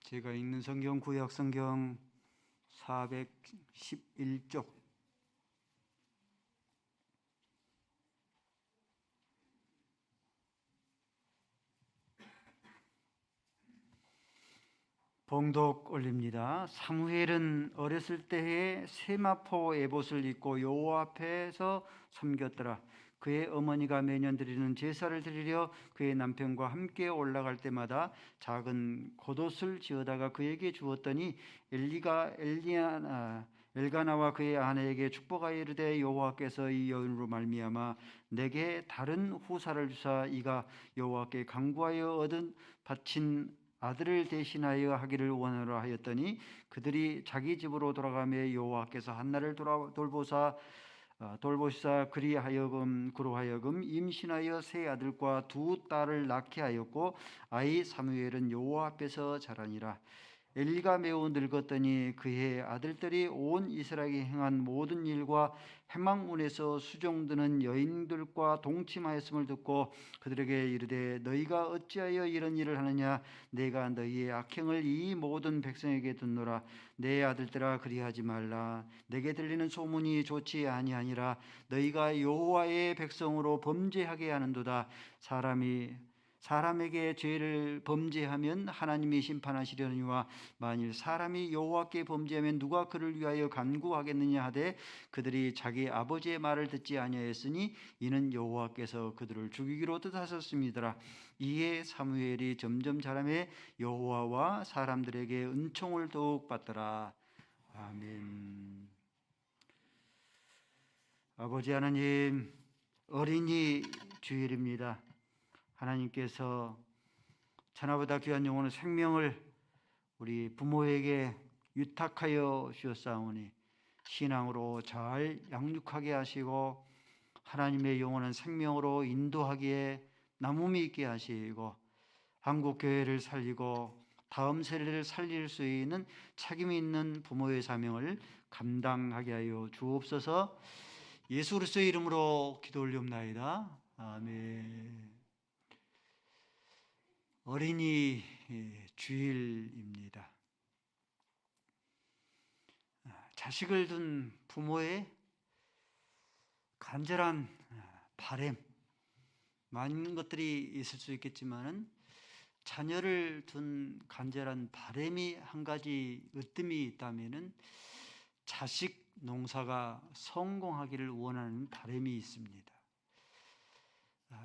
제가 읽는 성경 구약 성경 411쪽 봉독 올립니다. 사무엘은 어렸을 때에 세마포 에봇을 입고 여호와 앞에서 섬겼더라. 그의 어머니가 매년 드리는 제사를 드리려 그의 남편과 함께 올라갈 때마다 작은 겉옷을 지어다가 그에게 주었더니 엘가나와 그의 아내에게 축복하여 이르되 여호와께서 이 여인으로 말미암아 내게 다른 후사를 주사 이가 여호와께 간구하여 얻은 바친 아들을 대신하여 하기를 원하노라 하였더니 그들이 자기 집으로 돌아가며 여호와께서 한나를 돌보시사 그로 하여금 임신하여 세 아들과 두 딸을 낳게 하였고 아이 사무엘은 여호와 앞에서 자라니라. 엘리가 매우 늙었더니 그의 아들들이 온 이스라엘에 행한 모든 일과 해망문에서 수종드는 여인들과 동침하였음을 듣고 그들에게 이르되 너희가 어찌하여 이런 일을 하느냐. 내가 너희의 악행을 이 모든 백성에게 듣노라. 내 아들들아 그리하지 말라. 내게 들리는 소문이 좋지 아니하니라. 너희가 여호와의 백성으로 범죄하게 하는도다. 사람에게 죄를 범죄하면 하나님이 심판하시려니와 만일 사람이 여호와께 범죄하면 누가 그를 위하여 간구하겠느냐 하되 그들이 자기 아버지의 말을 듣지 아니하였으니 이는 여호와께서 그들을 죽이기로 뜻하셨음이더라. 이에 사무엘이 점점 자라매 여호와와 사람들에게 은총을 더욱 받더라. 아멘. 아버지 하나님, 어린이 주일입니다. 하나님께서 천하보다 귀한 영혼의 생명을 우리 부모에게 유탁하여 주었사오니 신앙으로 잘 양육하게 하시고 하나님의 영원한 생명으로 인도하기에 남음이 있게 하시고 한국교회를 살리고 다음 세대를 살릴 수 있는 책임이 있는 부모의 사명을 감당하게 하여 주옵소서. 예수 그리스도의 이름으로 기도 올리옵나이다. 아멘. 어린이 주일입니다. 자식을 둔 부모의 간절한 바람, 많은 것들이 있을 수 있겠지만은 자녀를 둔 간절한 바람이 한 가지 으뜸이 있다면은 자식 농사가 성공하기를 원하는 바람이 있습니다.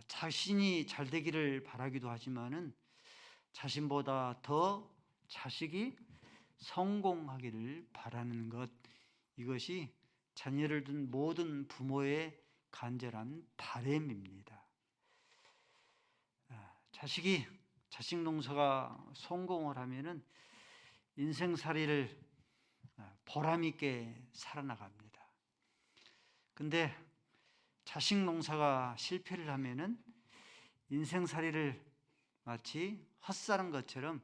자신이 잘 되기를 바라기도 하지만은 자신보다 더 자식이 성공하기를 바라는 것, 이것이 자녀를 둔 모든 부모의 간절한 바람입니다. 자식 농사가 성공을 하면은 인생살이를 보람 있게 살아나갑니다. 근데 자식 농사가 실패를 하면은 인생살이를 마치 헛사는 것처럼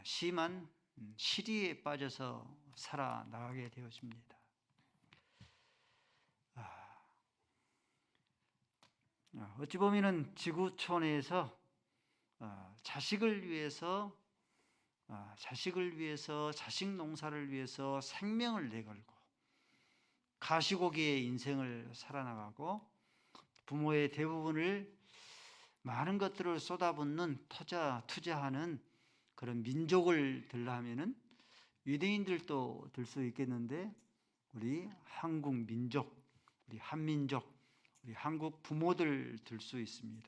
심한 시리에 빠져서 살아나가게 되었습니다. 어찌 보면은 지구촌에서 자식을 위해서 자식 농사를 위해서 생명을 내걸고 가시고기의 인생을 살아나가고 부모의 대부분을 많은 것들을 쏟아붓는 투자하는 그런 민족을 들라면은 유대인들도 들 수 있겠는데 우리 한국 민족, 우리 한민족, 우리 한국 부모들 들 수 있습니다.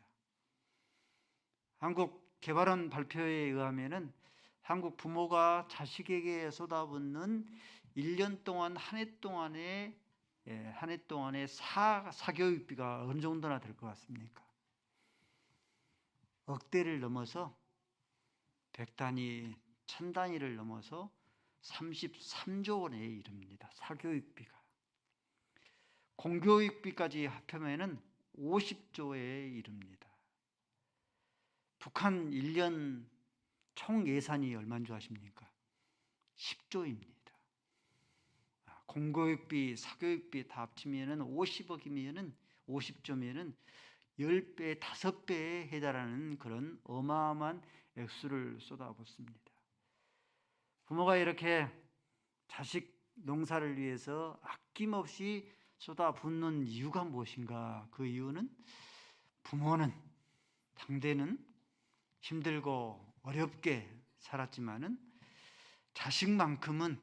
한국 개발원 발표에 의하면은 한국 부모가 자식에게 쏟아붓는 1년 동안 한 해 동안의 사교육비가 어느 정도나 될 것 같습니까? 억대를 넘어서 100단위, 1000단위를 넘어서 33조 원에 이릅니다. 사교육비가. 공교육비까지 합하면은 50조에 이릅니다. 북한 1년 총 예산이 얼마인 줄 아십니까? 10조입니다. 공교육비, 사교육비 다 합치면은 50억이면은 50조면은 10배, 5배에 해달하는 그런 어마어마한 액수를 쏟아붓습니다. 부모가 이렇게 자식 농사를 위해서 아낌없이 쏟아붓는 이유가 무엇인가? 그 이유는 부모는 당대는 힘들고 어렵게 살았지만은 자식만큼은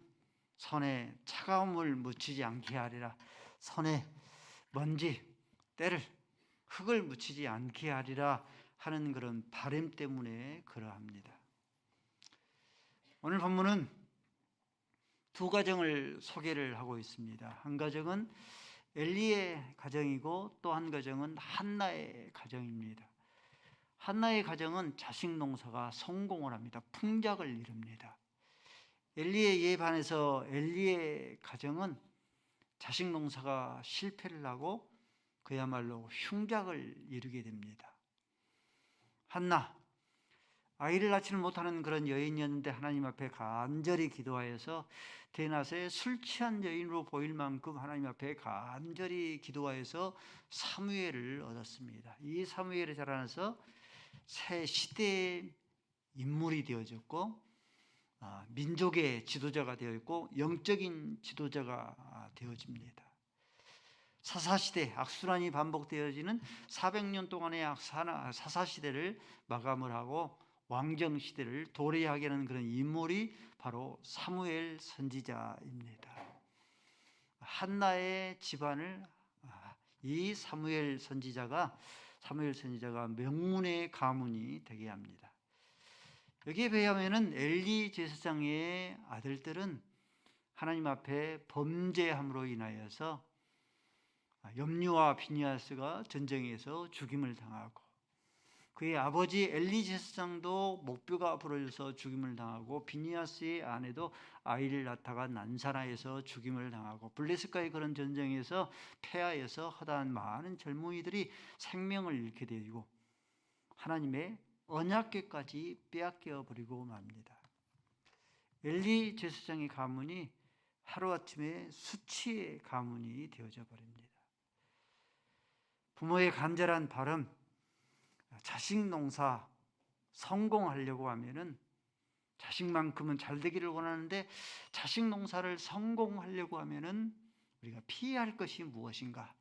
손에 차가움을 묻히지 않게 하리라. 손에 먼지, 때를, 흙을 묻히지 않게 하리라 하는 그런 바람 때문에 그러합니다. 오늘 본문은 두 가정을 소개를 하고 있습니다. 한 가정은 엘리의 가정이고 또 한 가정은 한나의 가정입니다. 한나의 가정은 자식 농사가 성공을 합니다. 풍작을 이룹니다. 엘리의 예에 반해서 엘리의 가정은 자식 농사가 실패를 하고 그야말로 흉작을 이루게 됩니다. 한나, 아이를 낳지는 못하는 그런 여인이었는데 하나님 앞에 간절히 기도하여서 대낮에 술 취한 여인으로 보일 만큼 하나님 앞에 간절히 기도하여서 사무엘을 얻었습니다. 이 사무엘이 자라나서 새 시대의 인물이 되어졌고 민족의 지도자가 되어 있고 영적인 지도자가 되어집니다. 사사시대, 악순환이 반복되어지는 400년 동안의 사사시대를 마감을 하고 왕정시대를 도래하게 하는 그런 인물이 바로 사무엘 선지자입니다. 한나의 집안을 이 사무엘 선지자가 명문의 가문이 되게 합니다. 여기에 비하면은 엘리 제사장의 아들들은 하나님 앞에 범죄함으로 인하여서 염리와 비니아스가 전쟁에서 죽임을 당하고 그의 아버지 엘리 제사장도 목뼈가 부러져서 죽임을 당하고 비니아스의 아내도 아이를 낳다가 난사나에서 죽임을 당하고 블레셋과의 그런 전쟁에서 패하여서 허다한 많은 젊은이들이 생명을 잃게 되고 하나님의 언약궤까지 빼앗겨 버리고 맙니다. 엘리 제사장의 가문이 하루아침에 수치의 가문이 되어져 버립니다. 부모의 간절한 바람, 자식 농사 성공하려고 하면은 자식만큼은 잘 되기를 원하는데 자식 농사를 성공하려고 하면은 우리가 피해야 할 것이 무엇인가,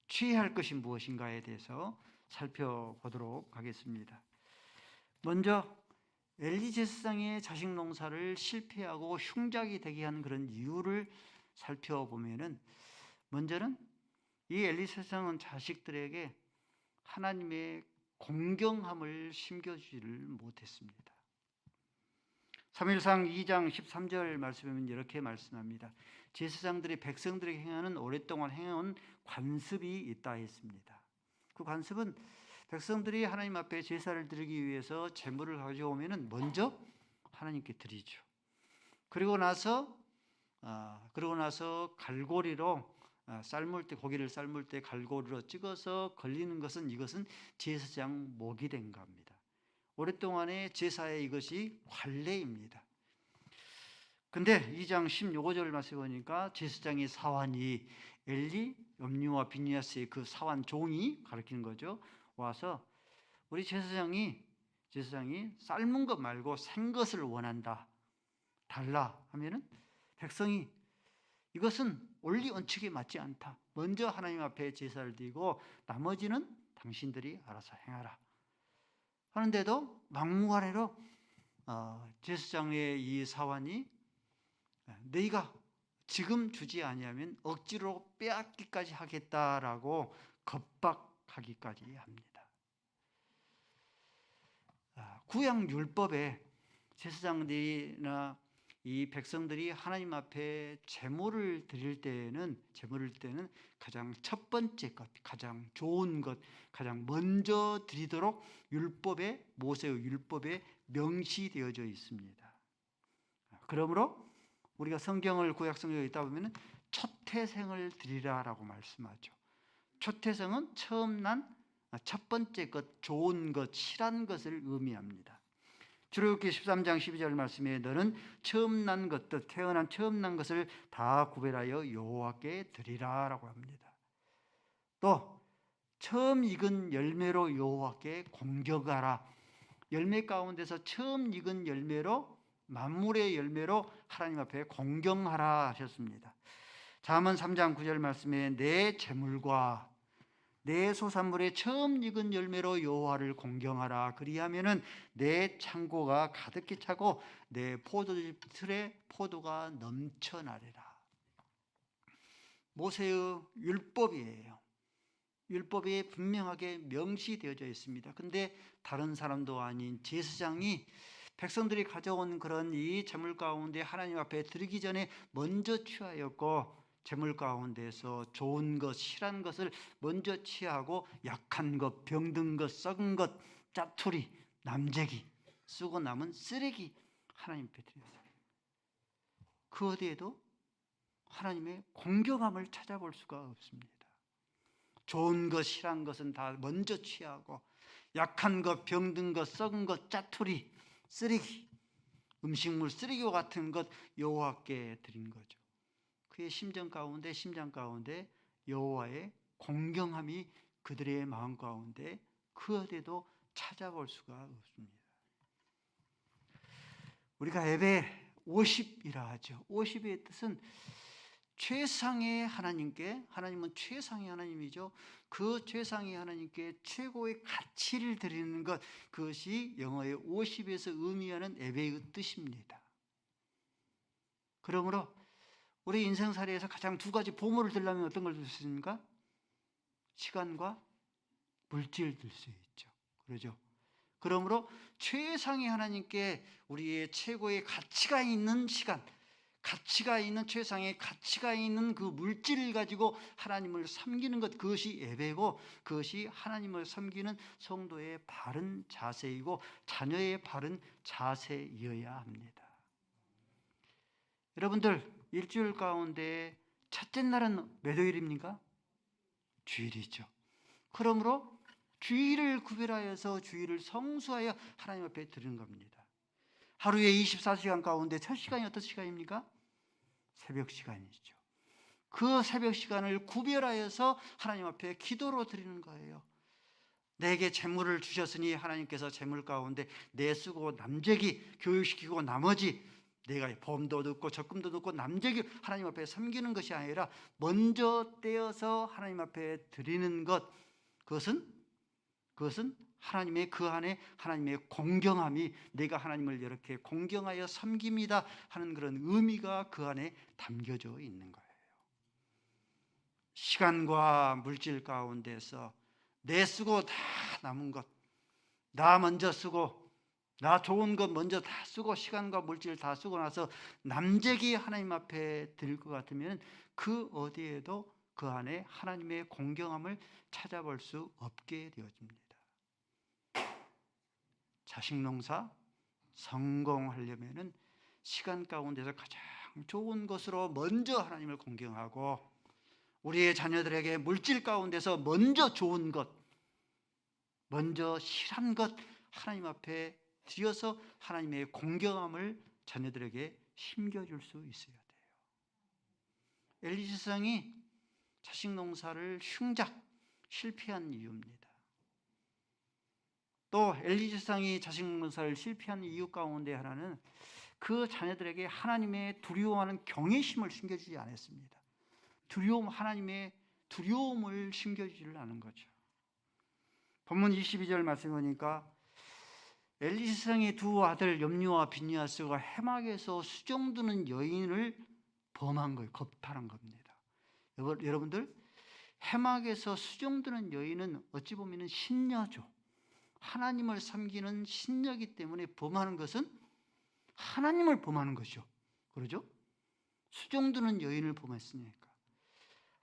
취해야 할 것이 무엇인가에 대해서 살펴보도록 하겠습니다. 먼저 엘리 제사장의 자식 농사를 실패하고 흉작이 되게 하는 그런 이유를 살펴보면은 먼저는 이 엘리 제사장은 자식들에게 하나님의 공경함을 심겨주지를 못했습니다. 사무엘상 2장 13절 말씀에 이렇게 말씀합니다. 제사장들이 백성들에게 행하는 오랫동안 행해온 관습이 있다 했습니다. 그 관습은 백성들이 하나님 앞에 제사를 드리기 위해서 제물을 가져오면은 먼저 하나님께 드리죠. 그리고 나서 갈고리로 고기를 삶을 때 갈고리로 찍어서 걸리는 것은 이것은 제사장 목이 된 겁니다. 오랫동안의 제사에 이것이 관례입니다. 근데 2장 15절 말씀해 보니까 제사장의 사환이 엘리, 염리와 비니아스의 그 사환 종이 가르치는 거죠. 와서 우리 제사장이 삶은 것 말고 생 것을 원한다. 달라 하면은 백성이 이것은 원리 원칙에 맞지 않다. 먼저 하나님 앞에 제사를 드리고 나머지는 당신들이 알아서 행하라. 하는데도 막무가내로 제사장의 이 사환이 너희가 지금 주지 아니하면 억지로 빼앗기까지 하겠다라고 겁박하기까지 합니다. 구약 율법에 제사장들이나 이 백성들이 하나님 앞에 제물을 드릴 때는 가장 첫 번째 것, 가장 좋은 것, 가장 먼저 드리도록 모세의 율법에 명시되어져 있습니다. 그러므로 우리가 성경을 구약 성경에 있다 보면은 초태생을 드리라라고 말씀하죠. 초태생은 처음 난 첫 번째 것, 좋은 것, 실한 것을 의미합니다. 출애굽기 13장 12절 말씀에 너는 처음 난 것들, 태어난 처음 난 것을 다 구별하여 여호와께 드리라라고 합니다. 또 처음 익은 열매로 여호와께 공격하라. 열매 가운데서 처음 익은 열매로 만물의 열매로 하나님 앞에 공경하라 하셨습니다. 잠언 3장 9절 말씀에 내 재물과 내 소산물의 처음 익은 열매로 여호와를 공경하라. 그리하면은 내 창고가 가득히 차고 내 포도즙 틀에 포도가 넘쳐나리라. 모세의 율법이에요. 율법에 분명하게 명시되어져 있습니다. 근데 다른 사람도 아닌 제사장이 백성들이 가져온 그런 이 제물 가운데 하나님 앞에 드리기 전에 먼저 취하였고, 제물 가운데서 좋은 것, 실한 것을 먼저 취하고 약한 것, 병든 것, 썩은 것, 짜투리, 남재기, 쓰고 남은 쓰레기 하나님 앞에 드렸어요. 그 어디에도 하나님의 공경함을 찾아볼 수가 없습니다. 좋은 것, 실한 것은 다 먼저 취하고 약한 것, 병든 것, 썩은 것, 짜투리, 쓰레기, 음식물 쓰레기와 같은 것 여호와께 드린 거죠. 그의 심장 가운데 여호와의 공경함이 그들의 마음 가운데 그 어디에도 찾아볼 수가 없습니다. 우리가 예배 50이라 하죠. 50의 뜻은 최상의 하나님께, 하나님은 최상의 하나님이죠. 그 최상의 하나님께 최고의 가치를 드리는 것, 그것이 영어의 50에서 의미하는 예배의 뜻입니다. 그러므로 우리 인생살이에서 가장 두 가지 보물을 들려면 어떤 걸 들 수 있습니까? 시간과 물질을 들 수 있죠. 그러죠. 그러므로 최상의 하나님께 우리의 최고의 가치가 있는 시간, 가치가 있는 최상의 가치가 있는 그 물질을 가지고 하나님을 섬기는 것, 그것이 예배고, 그것이 하나님을 섬기는 성도의 바른 자세이고 자녀의 바른 자세이어야 합니다. 여러분들, 일주일 가운데 첫째 날은 몇 요일입니까? 주일이죠. 그러므로 주일을 구별하여서 주일을 성수하여 하나님 앞에 드리는 겁니다. 하루에 24시간 가운데 첫 시간이 어떤 시간입니까? 새벽 시간이죠. 그 새벽 시간을 구별하여서 하나님 앞에 기도로 드리는 거예요. 내게 재물을 주셨으니 하나님께서 재물 가운데 내쓰고 남재기 교육시키고 나머지 내가 보험도 넣고 적금도 넣고 남재기 하나님 앞에 섬기는 것이 아니라 먼저 떼어서 하나님 앞에 드리는 것, 그것은 하나님의 그 안에 하나님의 공경함이, 내가 하나님을 이렇게 공경하여 섬깁니다 하는 그런 의미가 그 안에 담겨져 있는 거예요. 시간과 물질 가운데서 내 쓰고 다 남은 것, 나 먼저 쓰고 나 좋은 것 먼저 다 쓰고 시간과 물질 다 쓰고 나서 남재기 하나님 앞에 드릴 것 같으면 그 어디에도 그 안에 하나님의 공경함을 찾아볼 수 없게 되어집니다. 자식 농사 성공하려면은 시간 가운데서 가장 좋은 것으로 먼저 하나님을 공경하고, 우리의 자녀들에게 물질 가운데서 먼저 좋은 것, 먼저 실한 것 하나님 앞에 드려서 하나님의 공경함을 자녀들에게 심겨줄 수 있어야 돼요. 엘리 제사장이 자식 농사를 흉작 실패한 이유입니다. 또 엘리 제사장이 자식 농사를 실패한 이유 가운데 하나는 그 자녀들에게 하나님의 두려워하는 경외심을 심겨주지 않았습니다. 하나님의 두려움을 심겨주지를 않은 거죠. 본문 22절 말씀 보니까 엘리 제사장의 두 아들 염리와 비느하스가 해막에서 수종드는 여인을 범한 거예요. 겁탈한 겁니다. 여러분들, 해막에서 수종드는 여인은 어찌 보면 신녀죠. 하나님을 섬기는 신녀이기 때문에 범하는 것은 하나님을 범하는 것이죠. 그러죠? 수종드는 여인을 범했으니까.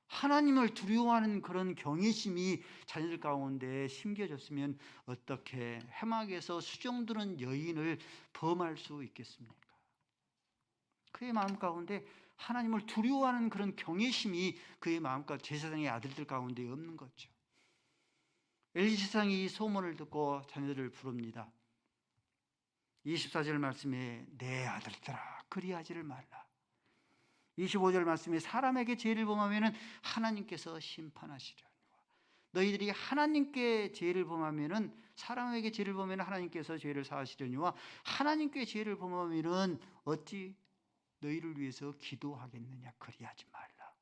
하나님을 두려워하는 그런 경외심이 자녀들 가운데 심겨졌으면 어떻게 해막에서 수종드는 여인을 범할 수 있겠습니까? 그의 마음 가운데 하나님을 두려워하는 그런 경외심이 그의 마음 가운데, 제사장의 아들들 가운데 없는 거죠. 엘리 제사장이 이 소문을 듣고 자녀들을 부릅니다. 24절 말씀에 내 아들들아 그리하지를 말라. 25절 말씀에 사람에게 죄를 범하면 하나님께서 심판하시려니와 너희들이 하나님께 죄를 범하면은, 사람에게 죄를 범하면 하나님께서 죄를 사하시려니와 하나님께 죄를 범하면은 어찌 너희를 위해서 기도하겠느냐. 그리하지 말라.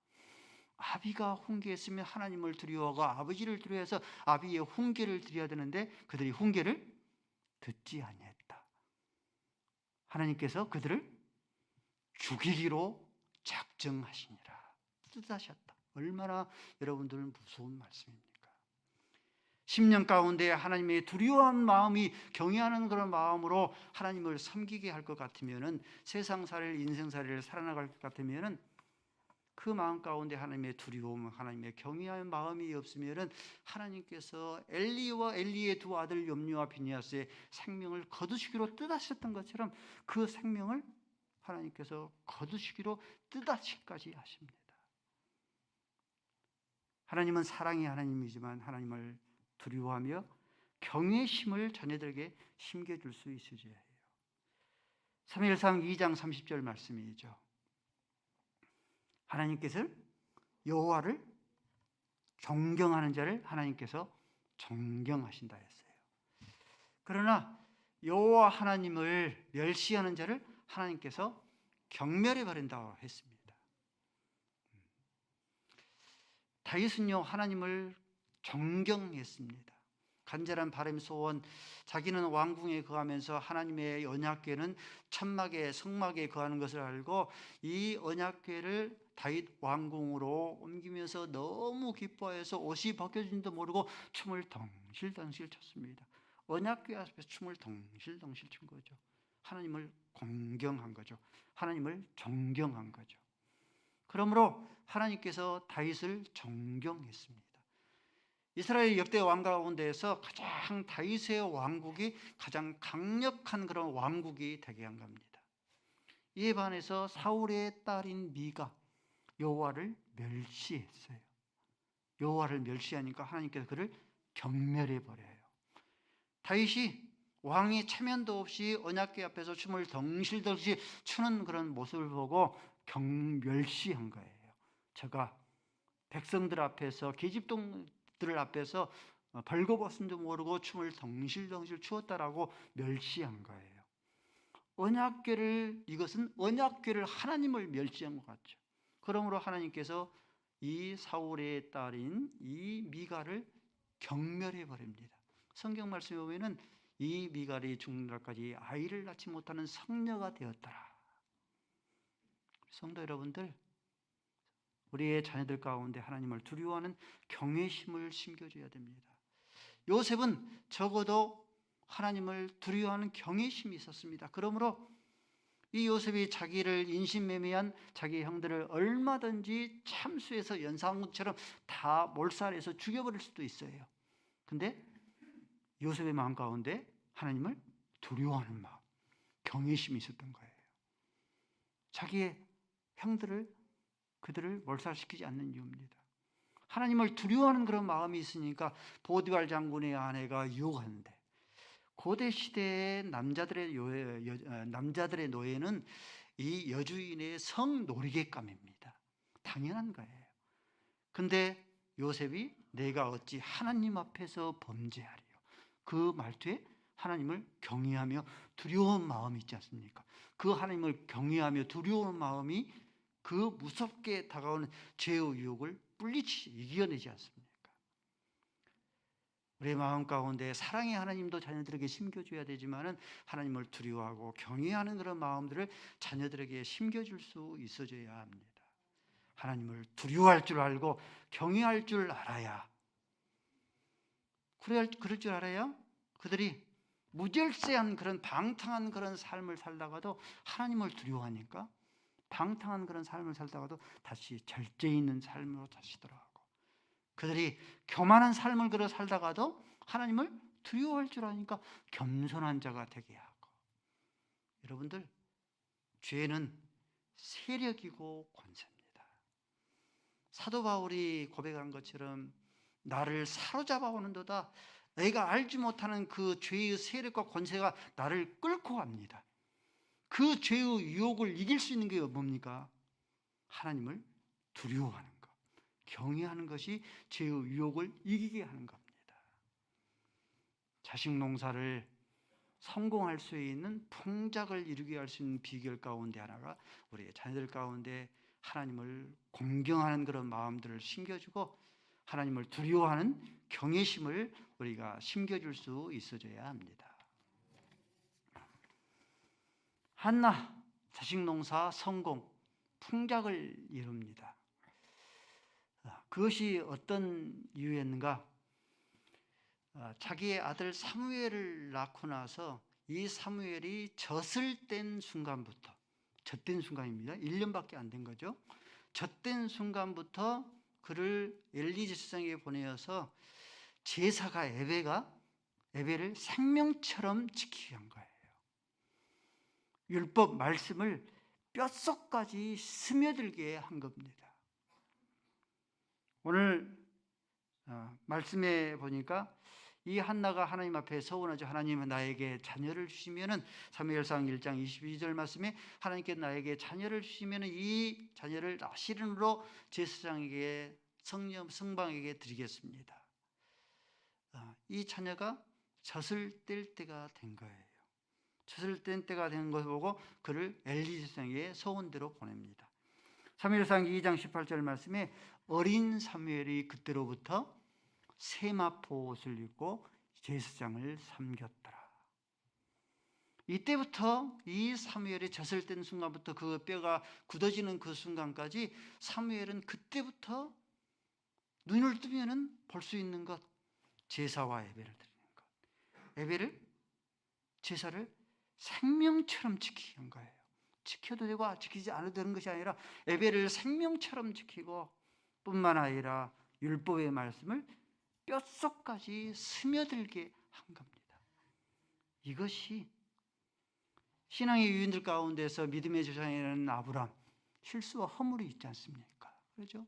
아비가 훈계했으면 하나님을 두려워하고 아버지를 두려워해서 아비의 훈계를 드려야 되는데 그들이 훈계를 듣지 아니했다. 하나님께서 그들을 죽이기로 작정하시니라. 뜻하셨다. 얼마나 여러분들은 무서운 말씀입니까? 10년 가운데 하나님의 두려워한 마음이, 경외하는 그런 마음으로 하나님을 섬기게 할 것 같으면은, 세상살이를, 인생살이를 살아나갈 것 같으면은, 그 마음 가운데 하나님의 두려움, 하나님의 경외하는 마음이 없으면은 하나님께서 엘리와 엘리의 두 아들 옅니와 비니아스의 생명을 거두시기로 뜻하셨던 것처럼 그 생명을 하나님께서 거두시기로 뜻하시기까지 하십니다. 하나님은 사랑의 하나님이지만 하나님을 두려워하며 경외심을 자녀들에게 심겨줄 수 있으셔야 해요. 사무엘상 2장 30절 말씀이죠. 하나님께서 여호와를 존경하는 자를 하나님께서 존경하신다 했어요. 그러나 여호와 하나님을 멸시하는 자를 하나님께서 경멸해 버린다고 했습니다. 다윗은요, 하나님을 존경했습니다. 간절한 바람 소원, 자기는 왕궁에 거하면서 하나님의 언약궤는 천막에 성막에 거하는 것을 알고 이 언약궤를 다윗 왕궁으로 옮기면서 너무 기뻐해서 옷이 벗겨진지도 모르고 춤을 덩실덩실 췄습니다. 언약궤 앞에서 춤을 덩실덩실 춘 거죠. 하나님을 공경한 거죠. 하나님을 존경한 거죠. 그러므로 하나님께서 다윗을 존경했습니다. 이스라엘 역대 왕 가운데에서 가장 다윗의 왕국이 가장 강력한 그런 왕국이 되게 한 겁니다. 이에 반해서 사울의 딸인 미가 여호와를 멸시했어요. 여호와를 멸시하니까 하나님께서 그를 경멸해 버려요. 다윗이 왕이 체면도 없이 언약궤 앞에서 춤을 덩실덩실 추는 그런 모습을 보고 멸시한 거예요. 제가 백성들 앞에서, 계집종들 앞에서 벌거벗은도 모르고 춤을 덩실덩실 추었다라고 멸시한 거예요. 언약궤를, 이것은 언약궤를 하나님을 멸시한 것 같죠. 그러므로 하나님께서 이 사울의 딸인 이 미가를 경멸해 버립니다. 성경 말씀에 보면은 이 미갈이 죽는 날까지 아이를 낳지 못하는 성녀가 되었더라. 성도 여러분들, 우리의 자녀들 가운데 하나님을 두려워하는 경외심을 심겨줘야 됩니다. 요셉은 적어도 하나님을 두려워하는 경외심이 있었습니다. 그러므로 이 요셉이 자기를 인신매매한 자기 형들을 얼마든지 참수해서 연상처럼 다 몰살해서 죽여버릴 수도 있어요. 근데 요셉의 마음 가운데 하나님을 두려워하는 마음, 경외심이 있었던 거예요. 자기의 형들을, 그들을 몰살시키지 않는 이유입니다. 하나님을 두려워하는 그런 마음이 있으니까 보디발 장군의 아내가 유혹하는데, 고대 시대의 남자들의 노예는 이 여주인의 성놀이객감입니다. 당연한 거예요. 근데 요셉이 내가 어찌 하나님 앞에서 범죄하리요. 그 말투에 하나님을 경외하며 두려운 마음이 있지 않습니까? 그 하나님을 경외하며 두려운 마음이 그 무섭게 다가오는 죄의 유혹을 물리치지, 이겨내지 않습니까? 우리의 마음 가운데 사랑의 하나님도 자녀들에게 심겨줘야 되지만은 하나님을 두려워하고 경외하는 그런 마음들을 자녀들에게 심겨줄 수 있어줘야 합니다. 하나님을 두려워할 줄 알고 경외할 줄 알아야, 그럴 줄 알아야 그들이 무절제한 그런 방탕한 그런 삶을 살다가도 하나님을 두려워하니까 방탕한 그런 삶을 살다가도 다시 절제 있는 삶으로 다시 돌아가고, 그들이 교만한 삶을 그려 살다가도 하나님을 두려워할 줄 아니까 겸손한 자가 되게 하고. 여러분들, 죄는 세력이고 권세입니다. 사도 바울이 고백한 것처럼 나를 사로잡아 오는도다, 내가 알지 못하는 그 죄의 세력과 권세가 나를 끌고 갑니다. 그 죄의 유혹을 이길 수 있는 게 뭡니까? 하나님을 두려워하는 것, 경외하는 것이 죄의 유혹을 이기게 하는 겁니다. 자식 농사를 성공할 수 있는 풍작을 이루게 할 수 있는 비결 가운데 하나가 우리의 자녀들 가운데 하나님을 공경하는 그런 마음들을 심겨주고 하나님을 두려워하는 경외심을 우리가 심겨줄 수 있어줘야 합니다. 한나 자식 농사 성공, 풍작을 이룹니다. 그것이 어떤 이유였는가? 자기의 아들 사무엘을 낳고 나서 이 사무엘이 젖을 뗀 순간부터, 젖된 순간입니다. 1년밖에 안 된 거죠. 젖된 순간부터 그를 엘리 제사장에게 보내어서 제사가 예배를 생명처럼 지키게 한 거예요. 율법 말씀을 뼛속까지 스며들게 한 겁니다. 오늘 말씀에 보니까 이 한나가 하나님 앞에 서원하죠. 하나님은 나에게 자녀를 주시면은 사무엘상 1장 22절 말씀에 하나님께 나에게 자녀를 주시면은 이 자녀를 나시른으로 제사장에게 성방에게 드리겠습니다. 이 자녀가 젖을 뗄 때가 된 거예요. 젖을 뗀 때가 된 것을 보고 그를 엘리 제사장에게 서원대로 보냅니다. 사무엘상 2장 18절 말씀에 어린 사무엘이 그때로부터 세마포 옷을 입고 제사장을 섬겼더라. 이때부터 이 사무엘이 젖을 뗀 순간부터 그 뼈가 굳어지는 그 순간까지 사무엘은 그때부터 눈을 뜨면은 볼 수 있는 것, 제사와 예배를 드리는 것, 예배를 제사를 생명처럼 지키게 한 거예요. 지켜도 되고 지키지 않아도 되는 것이 아니라 예배를 생명처럼 지키고 뿐만 아니라 율법의 말씀을 뼛속까지 스며들게 한 겁니다. 이것이 신앙의 유인들 가운데서 믿음의 조상이라는 아브람, 실수와 허물이 있지 않습니까? 그렇죠?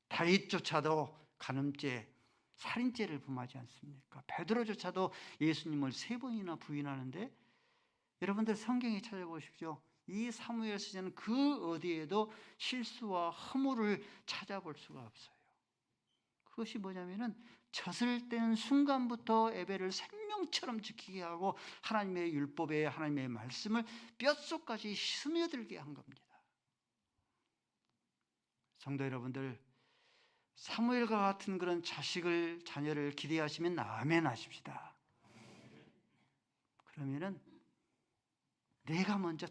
다윗조차도 간음죄, 살인죄를 범하지 않습니까? 베드로조차도 예수님을 3번이나 부인하는데 여러분들 성경에 찾아보십시오. 이 사무엘서에는 그 어디에도 실수와 허물을 찾아볼 수가 없어요. 그것이 뭐냐면은 젖을 뗀 순간부터 예배를 생명처럼 지키게 하고 하나님의 율법에 하나님의 말씀을 뼛속까지 스며들게 한 겁니다. 성도 여러분들, 사무엘과 같은 그런 자녀를 기대하시면 아멘 하십시다. 그러면은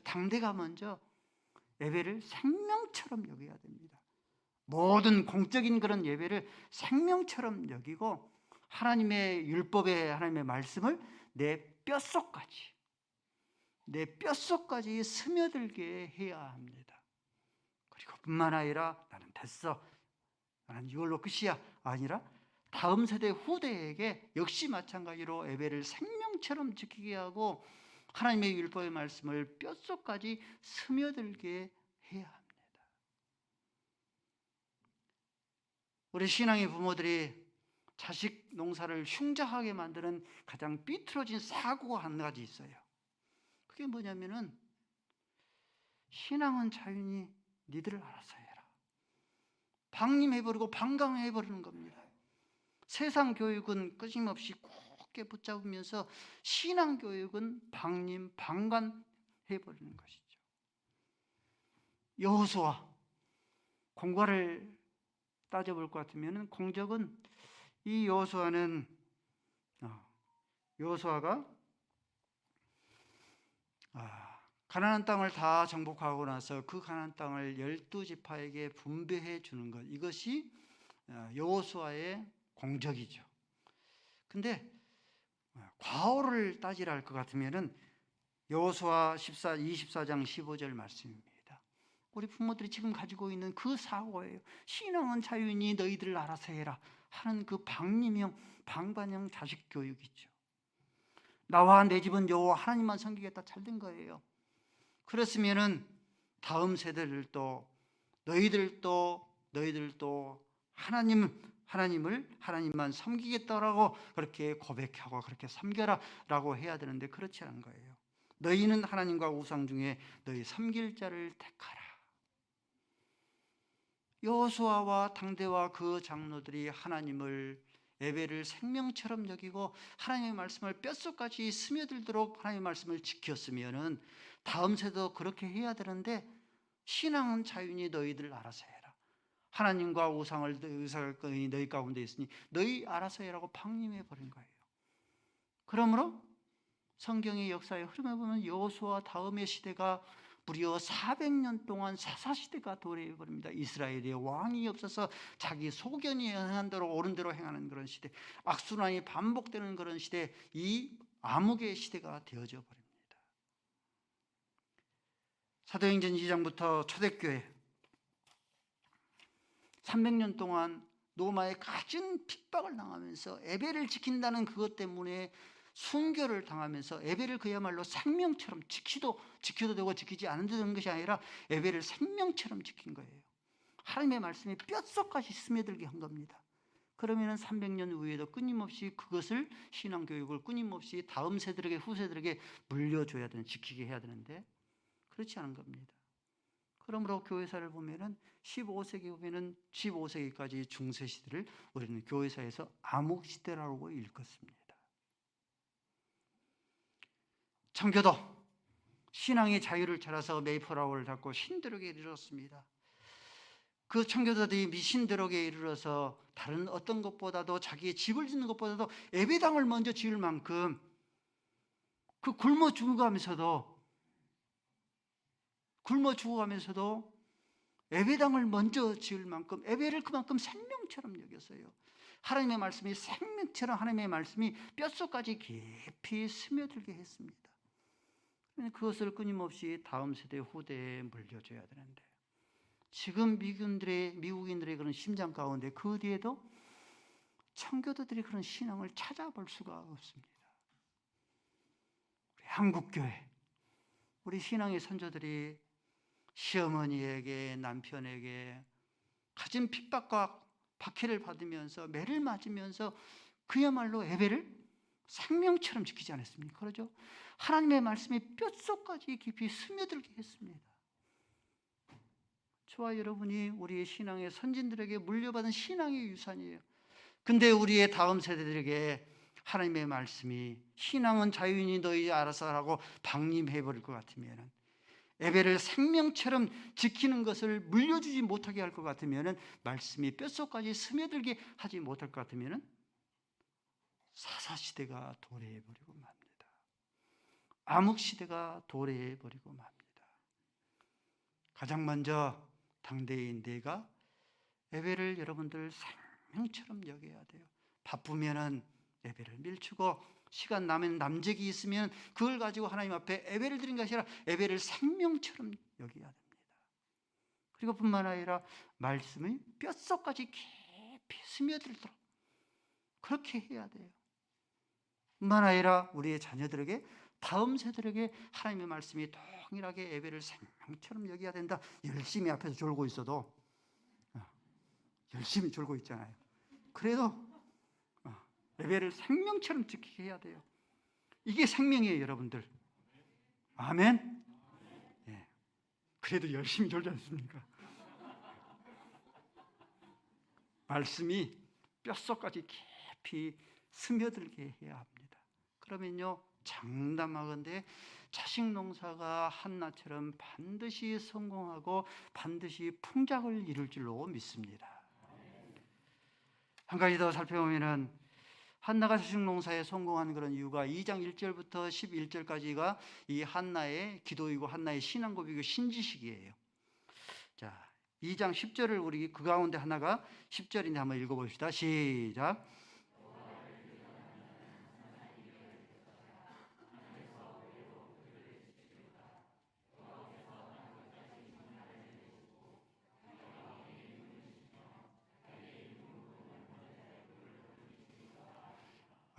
당대가 먼저 예배를 생명처럼 여겨야 됩니다. 모든 공적인 그런 예배를 생명처럼 여기고 하나님의 율법에 하나님의 말씀을 내 뼛속까지 스며들게 해야 합니다. 그리고 뿐만 아니라 나는 됐어, 나는 이걸로 끝이야 아니라 다음 세대 후대에게 역시 마찬가지로 예배를 생명처럼 지키게 하고 하나님의 율법의 말씀을 뼛속까지 스며들게 해야 합니다. 우리 신앙의 부모들이 자식 농사를 흉작하게 만드는 가장 삐뚤어진 사고가 한 가지 있어요. 그게 뭐냐면은 신앙은 자유니 니들을 알아서 해라. 방임해버리고 방강해버리는 겁니다. 세상 교육은 끊임없이 굳게 붙잡으면서 신앙 교육은 방관해버리는 것이죠. 여호수아 공과를 따져볼 것 같으면 공적은 이 여호수아가 가나안 땅을 다 정복하고 나서 그 가나안 땅을 12지파에게 분배해 주는 것, 이것이 여호수아의 공적이죠. 근데 과오를 따지라 할 것 같으면은 여호수아 24장 15절 말씀입니다. 우리 부모들이 지금 가지고 있는 그 사고예요. 신앙은 자유니 너희들 알아서 해라 하는 그 방관형 자식 교육이죠. 나와 내 집은 여호와 하나님만 섬기겠다, 잘된 거예요. 그렇으면은 다음 세대들도 너희들도 하나님만 섬기겠다라고 그렇게 고백하고 그렇게 섬겨라라고 해야 되는데 그렇지 않은 거예요. 너희는 하나님과 우상 중에 너희 섬길 자를 택하라. 여호수아와 당대와 그 장로들이 하나님을 예배를 생명처럼 여기고 하나님의 말씀을 뼛속까지 스며들도록 하나님의 말씀을 지켰으면은 다음 세도 그렇게 해야 되는데, 신앙은 자유니 너희들 알아서 해라. 하나님과 우상을 의사할 것이 너희 가운데 있으니 너희 알아서 해라고 방임해 버린 거예요. 그러므로 성경의 역사의 흐름에 보면 여호수아 다음의 시대가 무려 400년 동안 사사시대가 도래해 버립니다. 이스라엘의 왕이 없어서 자기 소견이 행한 대로 옳은 대로 행하는 그런 시대, 악순환이 반복되는 그런 시대, 이 암흑의 시대가 되어져 버립니다. 사도행전 2장부터 초대교회 300년 동안 로마의 갖은 핍박을 당하면서 예배를 지킨다는 그것 때문에 순교를 당하면서 예배를 그야말로 생명처럼 지켜도 되고 지키지 않아도 되는 것이 아니라 예배를 생명처럼 지킨 거예요. 하나님의 말씀이 뼛속까지 스며들게 한 겁니다. 그러면 300년 후에도 끊임없이 그것을, 신앙교육을 끊임없이 다음 세대에게, 후세들에게 물려줘야 되는, 지키게 해야 되는데 그렇지 않은 겁니다. 그러므로 교회사를 보면은 15세기 보면은 15세기까지 중세시대를 우리는 교회사에서 암흑시대라고 읽었습니다. 청교도 신앙의 자유를 찾아서 메이플라워를 잡고 신드록에 이르렀습니다. 그 청교도들이 미신드록에 이르러서 다른 어떤 것보다도, 자기의 집을 짓는 것보다도 예배당을 먼저 지을 만큼, 그 굶어 죽어가면서도 예배당을 먼저 지을 만큼 예배를 그만큼 생명처럼 여겼어요. 하나님의 말씀이 생명처럼, 하나님의 말씀이 뼛속까지 깊이 스며들게 했습니다. 그것을 끊임없이 다음 세대, 후대에 물려줘야 되는데, 지금 미국인들의 그런 심장 가운데 그 뒤에도 청교도들이 그런 신앙을 찾아볼 수가 없습니다. 우리 한국교회, 우리 신앙의 선조들이 시어머니에게, 남편에게 가진 핍박과 박해를 받으면서, 매를 맞으면서 그야말로 예배를 생명처럼 지키지 않았습니까? 그러죠? 하나님의 말씀이 뼛속까지 깊이 스며들게 했습니다. 저와 여러분이 우리의 신앙의 선진들에게 물려받은 신앙의 유산이에요. 근데 우리의 다음 세대들에게 하나님의 말씀이, 신앙은 자유인이 너희 알아서 하라고 방임해버릴 것 같으면, 예배를 생명처럼 지키는 것을 물려주지 못하게 할 것 같으면, 말씀이 뼛속까지 스며들게 하지 못할 것 같으면 사사시대가 도래해버리고 맙니다. 암흑시대가 도래해버리고 맙니다. 가장 먼저 당대인 내가 예배를 여러분들 생명처럼 여겨야 돼요. 바쁘면은 예배를 밀치고, 시간 남은 남적이 있으면 그걸 가지고 하나님 앞에 예배를 드린 것이 아니라 예배를 생명처럼 여겨야 됩니다. 그리고 뿐만 아니라 말씀이 뼛속까지 깊이 스며들도록 그렇게 해야 돼요. 뿐만 아니라 우리의 자녀들에게, 다음 세대에게 하나님의 말씀이 동일하게 예배를 생명처럼 여겨야 된다. 열심히 앞에서 졸고 있어도, 열심히 졸고 있잖아요. 그래도 예배를 생명처럼 지키게 해야 돼요. 이게 생명이에요, 여러분들. 아멘. 예. 그래도 열심히 졸지 않습니까? 말씀이 뼛속까지 깊이 스며들게 해야 합니다. 그러면요, 장담하건대 자식 농사가 한나처럼 반드시 성공하고 반드시 풍작을 이룰 줄로 믿습니다. 한 가지 더 살펴보면은 한나가 자식 농사에 성공한 그런 이유가 2장 1절부터 11절까지가 이 한나의 기도이고 한나의 신앙 고백이고 신지식이에요. 자, 2장 10절을 우리 그 가운데 하나가 10절인데 한번 읽어봅시다. 시작.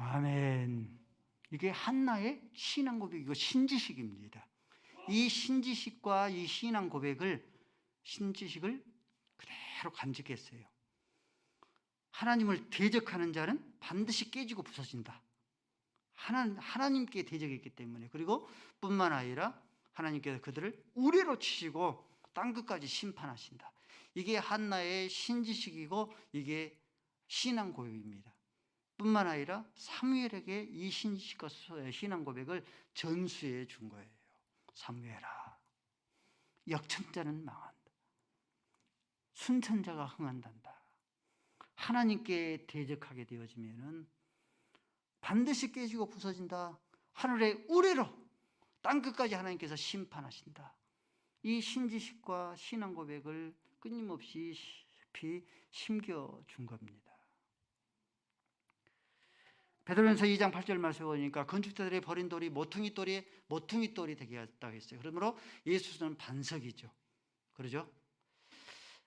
아멘. 이게 한나의 신앙 고백이고 신지식입니다. 이 신지식과 이 신앙 고백을, 신지식을 그대로 간직했어요. 하나님을 대적하는 자는 반드시 깨지고 부서진다. 하나님께 대적했기 때문에. 그리고 뿐만 아니라 하나님께서 그들을 우레로 치시고 땅끝까지 심판하신다. 이게 한나의 신지식이고 이게 신앙 고백입니다. 뿐만 아니라 사무엘에게 이 신지식과 신앙 고백을 전수해 준 거예요. 사무엘아, 역천자는 망한다. 순천자가 흥한단다. 하나님께 대적하게 되어지면은 반드시 깨지고 부서진다. 하늘의 우레로 땅끝까지 하나님께서 심판하신다. 이 신지식과 신앙 고백을 끊임없이 심겨준 겁니다. 베드로전서 2장 8절 말씀에 보니까 건축자들이 버린 돌이 모퉁이 돌이 되게 했다고 했어요. 그러므로 예수는 반석이죠. 그러죠?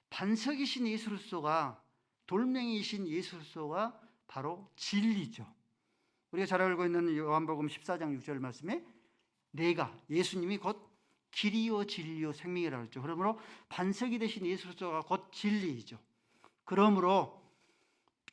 반석이신 예수 그리스도가, 돌멩이이신 예수 그리스도가 바로 진리죠. 우리가 잘 알고 있는 요한복음 14장 6절 말씀에 내가, 예수님이 곧 길이요 진리요 생명이라고 했죠. 그러므로 반석이 되신 예수 그리스도가 곧 진리이죠. 그러므로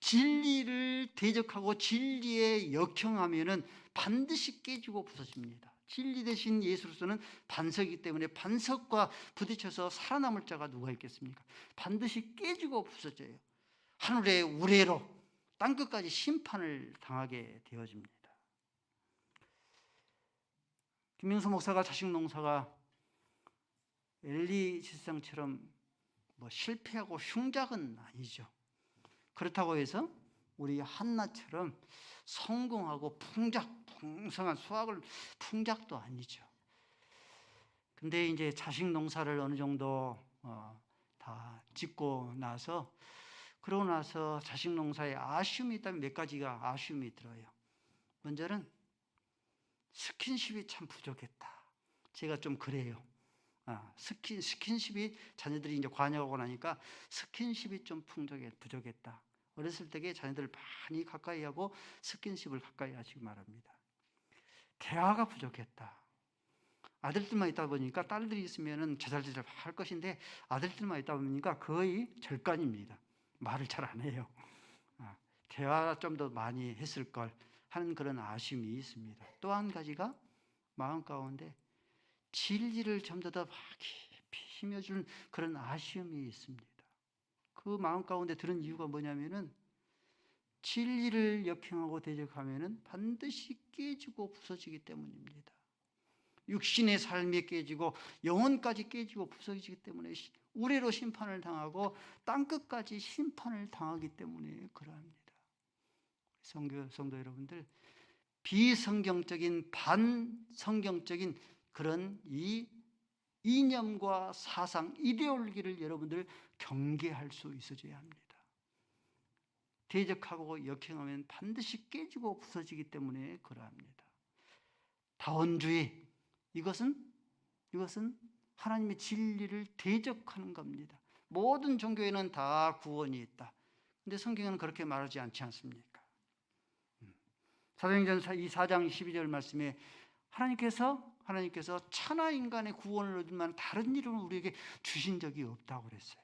진리를 대적하고 진리에 역행하면은 반드시 깨지고 부서집니다. 진리 대신 예수 그리스도는 반석이기 때문에 반석과 부딪혀서 살아남을 자가 누가 있겠습니까? 반드시 깨지고 부서져요. 하늘의 우레로 땅끝까지 심판을 당하게 되어집니다. 김명수 목사가 자식 농사가 엘리 지상처럼 실패하고 흉작은 아니죠. 그렇다고 해서 우리 한나처럼 성공하고 풍성한 수확을 풍작도 아니죠. 근데 이제 자식 농사를 어느 정도 다 짓고 나서, 그러고 나서 자식 농사에 아쉬움이 있다면 몇 가지가 아쉬움이 들어요. 먼저는 스킨십이 참 부족했다. 제가 좀 그래요. 스킨십이, 자녀들이 이제 관여하고 나니까 스킨십이 좀 부족했다. 어렸을 때에 자녀들을 많이 가까이 하고 스킨십을 가까이 하시기 바랍니다. 대화가 부족했다. 아들들만 있다 보니까 딸들이 있으면 제잘제잘 할 것인데 아들들만 있다 보니까 거의 절간입니다. 말을 잘 안 해요. 대화 좀 더 많이 했을 걸 하는 그런 아쉬움이 있습니다. 또 한 가지가 마음 가운데 진리를 좀 더 깊이 심어주는 그런 아쉬움이 있습니다. 그 마음 가운데 들은 이유가 뭐냐면은 진리를 역행하고 대적하면은 반드시 깨지고 부서지기 때문입니다. 육신의 삶이 깨지고 영혼까지 깨지고 부서지기 때문에 우레로 심판을 당하고 땅끝까지 심판을 당하기 때문에 그러합니다. 성도 여러분들, 비성경적인 반성경적인 그런 이 이념과 사상, 이데올로기를 여러분들 경계할 수 있어져야 합니다. 대적하고 역행하면 반드시 깨지고 부서지기 때문에 그러합니다. 다원주의, 이것은 하나님의 진리를 대적하는 겁니다. 모든 종교에는 다 구원이 있다. 근데 성경은 그렇게 말하지 않지 않습니까? 사도행전 4장 12절 말씀에 하나님께서 천하 인간의 구원을 얻을 만한 다른 이름을 우리에게 주신 적이 없다고 그랬어요.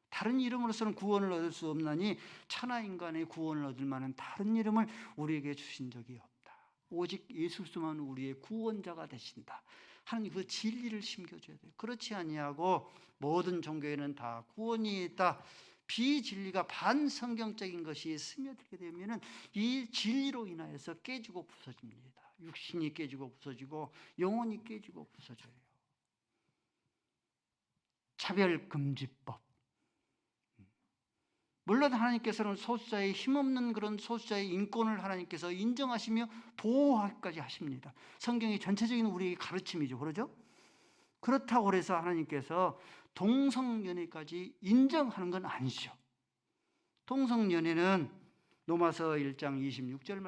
다른 이름으로서는 구원을 얻을 수 없나니 천하 인간의 구원을 얻을 만한 다른 이름을 우리에게 주신 적이 없다. 오직 예수 그리스도만 우리의 구원자가 되신다. 하나님 그 진리를 심겨줘야 돼요. 그렇지 아니하고 모든 종교에는 다 구원이 있다. 비진리가 반성경적인 것이 스며들게 되면 이 진리로 인하여서 깨지고 부서집니다. 육신이 깨지고 부서지고 영혼이 깨지고 부서져요. 차별금지법. 물론 하나님께서는 소수자의 힘없는 그런 소수자의 인권을 하나님께서 인정하시며 보호하기까지 하십니다. 성경의 전체적인 우리의 가르침이죠. 그러죠? 그렇다고 해서 하나님께서 동성연애까지 인정하는 건 아니죠. 동성연애는 로마서 1장 26절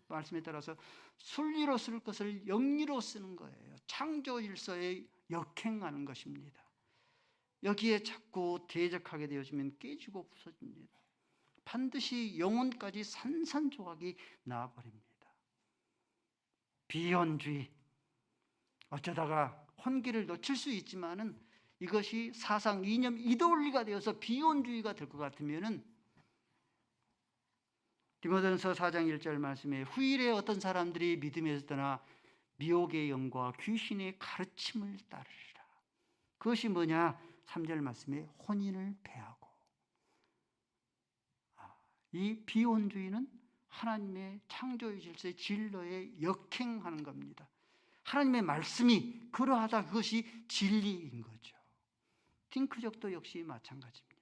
말씀에 따라서 순리로 쓸 것을 영리로 쓰는 거예요. 창조 질서에 역행하는 것입니다. 여기에 자꾸 대적하게 되어지면 깨지고 부서집니다. 반드시 영혼까지 산산조각이 나와버립니다. 비혼주의, 어쩌다가 혼기를 놓칠 수 있지만은 이것이 사상, 이념, 이데올로기가 되어서 비혼주의가 될 것 같으면은 디모데전서 4장 1절 말씀에 후일에 어떤 사람들이 믿음에서 떠나 미혹의 영과 귀신의 가르침을 따르리라. 그것이 뭐냐? 3절 말씀에 혼인을 폐하고, 이 비혼주의는 하나님의 창조의 질서의 진로에 역행하는 겁니다. 하나님의 말씀이 그러하다, 그것이 진리인 거죠. 딩크족도 역시 마찬가지입니다.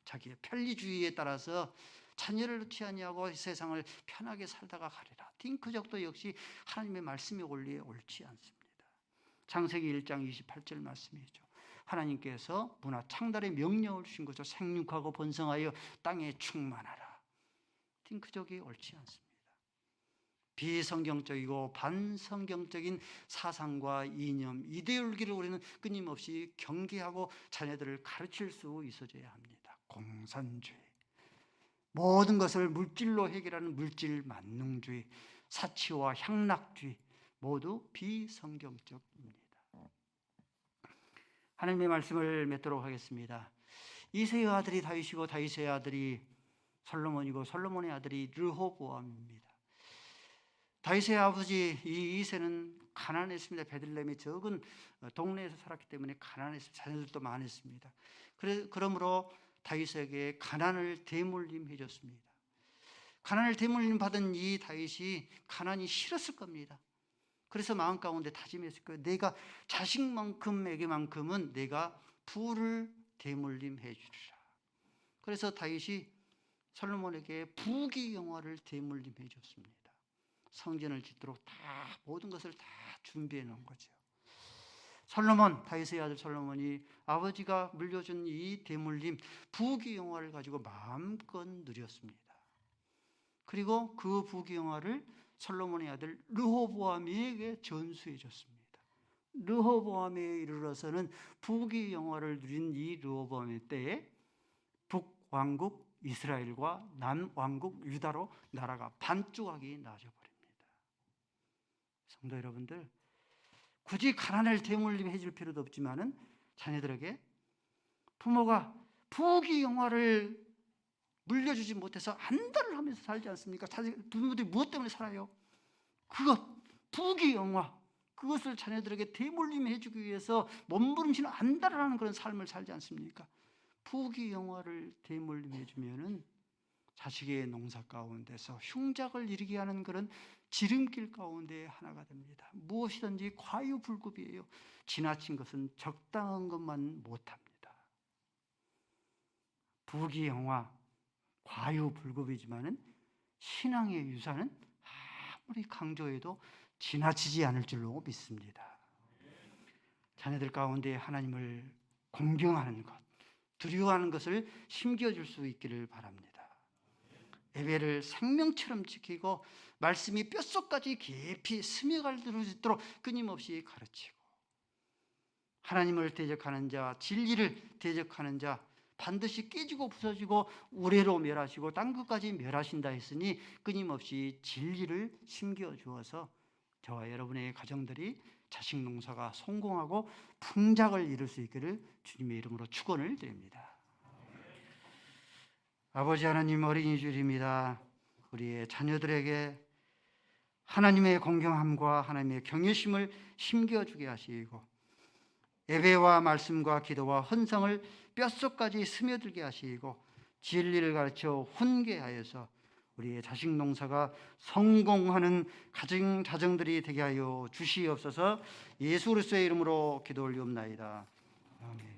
자기의 편리주의에 따라서 자녀를 낳지 아니하고 세상을 편하게 살다가 가리라. 딩크족도 역시 하나님의 말씀의 원리에 옳지 않습니다. 창세기 1장 28절 말씀이죠. 하나님께서 문화 창달의 명령을 주신 거죠. 생육하고 번성하여 땅에 충만하라. 딩크족이 옳지 않습니다. 비성경적이고 반성경적인 사상과 이념, 이데올기를 우리는 끊임없이 경계하고 자녀들을 가르칠 수 있어줘야 합니다. 공산주의, 모든 것을 물질로 해결하는 물질 만능주의, 사치와 향락주의, 모두 비성경적입니다. 하나님의 말씀을 맺도록 하겠습니다. 이새의 아들이 다윗이고 다윗의 아들이 솔로몬이고 솔로몬의 아들이 르호보암입니다. 다윗의 아버지 이새는 가난했습니다. 베들레헴의 적은 동네에서 살았기 때문에 가난했습니다. 자녀들도 많았습니다. 그러므로 다윗에게 가난을 대물림해 줬습니다. 가난을 대물림 받은 이 다윗이 가난이 싫었을 겁니다. 그래서 마음 가운데 다짐했을 거예요. 내가 자식만큼에게만큼은 내가 부를 대물림해 주리라. 그래서 다윗이 솔로몬에게 부귀영화를 대물림해 줬습니다. 성전을 짓도록 다 모든 것을 다 준비해 놓은 거죠. 솔로몬, 다윗의 아들 솔로몬이 아버지가 물려준 이 대물림 부귀영화를 가지고 마음껏 누렸습니다. 그리고 그 부귀영화를 솔로몬의 아들 르호보암에게 전수해 줬습니다. 르호보암에 이르러서는 부귀영화를 누린 이 르호보암의 때에 북왕국 이스라엘과 남왕국 유다로 나라가 반쪽하게 나눠져 버립니다. 성도 여러분들, 굳이 가난을 대물림해 줄 필요도 없지만은 자녀들에게 부모가 부귀영화를 물려주지 못해서 안달을 하면서 살지 않습니까? 부모들이 무엇 때문에 살아요? 그것, 부귀영화, 그것을 자녀들에게 대물림해 주기 위해서 몸부림치는 안달을 하는 그런 삶을 살지 않습니까? 부귀영화를 대물림해 주면은 자식의 농사 가운데서 흉작을 일으키게 하는 그런 지름길 가운데 하나가 됩니다. 무엇이든지 과유불급이에요. 지나친 것은 적당한 것만 못합니다. 부귀영화, 과유불급이지만은 신앙의 유산은 아무리 강조해도 지나치지 않을 줄로 믿습니다. 자녀들 가운데 하나님을 공경하는 것, 두려워하는 것을 심겨줄 수 있기를 바랍니다. 예배를 생명처럼 지키고 말씀이 뼛속까지 깊이 스며갈 수 있도록 끊임없이 가르치고, 하나님을 대적하는 자, 진리를 대적하는 자 반드시 깨지고 부서지고 우레로 멸하시고 땅 끝까지 멸하신다 했으니 끊임없이 진리를 심겨주어서 저와 여러분의 가정들이 자식 농사가 성공하고 풍작을 이룰 수 있기를 주님의 이름으로 축원을 드립니다. 아버지 하나님, 어린이 주일입니다. 우리의 자녀들에게 하나님의 공경함과 하나님의 경외심을 심겨주게 하시고, 예배와 말씀과 기도와 헌성을 뼛속까지 스며들게 하시고, 진리를 가르쳐 훈계하여서 우리의 자식 농사가 성공하는 가정들이 되게 하여 주시옵소서. 예수 그리스도의 이름으로 기도 올리옵나이다. 아멘.